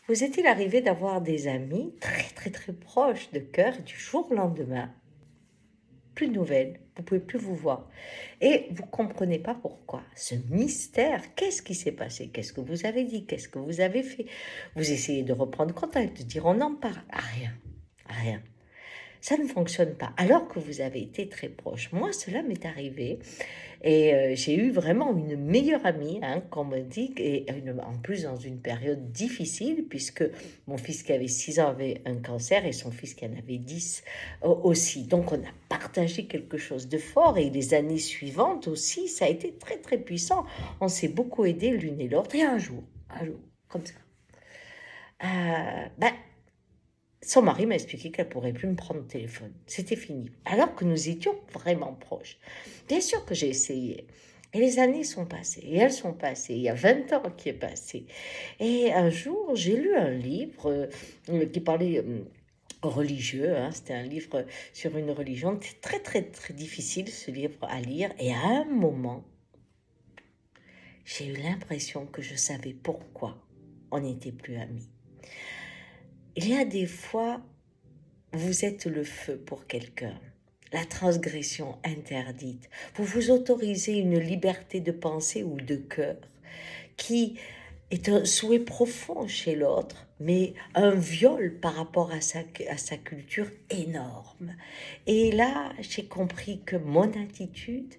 Vous est-il arrivé d'avoir des amis très très très proches de cœur et du jour au lendemain, plus de nouvelles, vous pouvez plus vous voir et vous comprenez pas pourquoi? Ce mystère, qu'est-ce qui s'est passé? Qu'est-ce que vous avez dit? Qu'est-ce que vous avez fait? Vous essayez de reprendre contact, de dire on en parle, ah, rien, rien. Ça ne fonctionne pas, alors que vous avez été très proches. Moi, cela m'est arrivé et j'ai eu vraiment une meilleure amie, hein, qu'on me dit, et en plus dans une période difficile, puisque mon fils qui avait 6 ans avait un cancer et son fils qui en avait 10 aussi. Donc on a partagé quelque chose de fort et les années suivantes aussi, ça a été très très puissant. On s'est beaucoup aidé l'une et l'autre et un jour, comme ça. Ben, son mari m'a expliqué qu'elle pourrait plus me prendre au téléphone. C'était fini. Alors que nous étions vraiment proches. Bien sûr que j'ai essayé. Et les années sont passées. Et elles sont passées. Il y a 20 ans qui est passé. Et un jour, j'ai lu un livre qui parlait religieux. Hein. C'était un livre sur une religion. C'était très, très, très difficile, ce livre, à lire. Et à un moment, j'ai eu l'impression que je savais pourquoi on n'était plus amis. Il y a des fois, vous êtes le feu pour quelqu'un, la transgression interdite. Vous vous autorisez une liberté de pensée ou de cœur qui est un souhait profond chez l'autre, mais un viol par rapport à sa culture énorme. Et là, j'ai compris que mon attitude,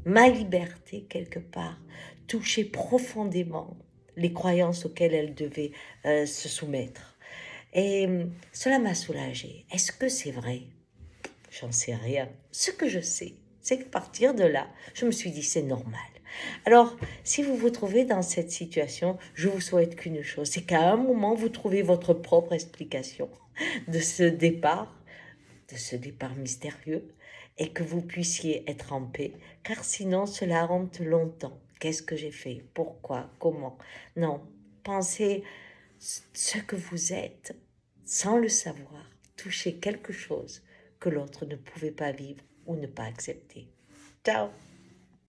ma liberté quelque part, touchait profondément les croyances auxquelles elle devait se soumettre. Et cela m'a soulagée. Est-ce que c'est vrai? J'en sais rien. Ce que je sais, c'est qu'à partir de là, je me suis dit c'est normal. Alors, si vous vous trouvez dans cette situation, je vous souhaite qu'une chose, c'est qu'à un moment, vous trouvez votre propre explication de de ce départ mystérieux, et que vous puissiez être en paix, car sinon cela hante longtemps. Qu'est-ce que j'ai fait? Pourquoi? Comment? Non, pensez ce que vous êtes, sans le savoir, toucher quelque chose que l'autre ne pouvait pas vivre ou ne pas accepter. Ciao!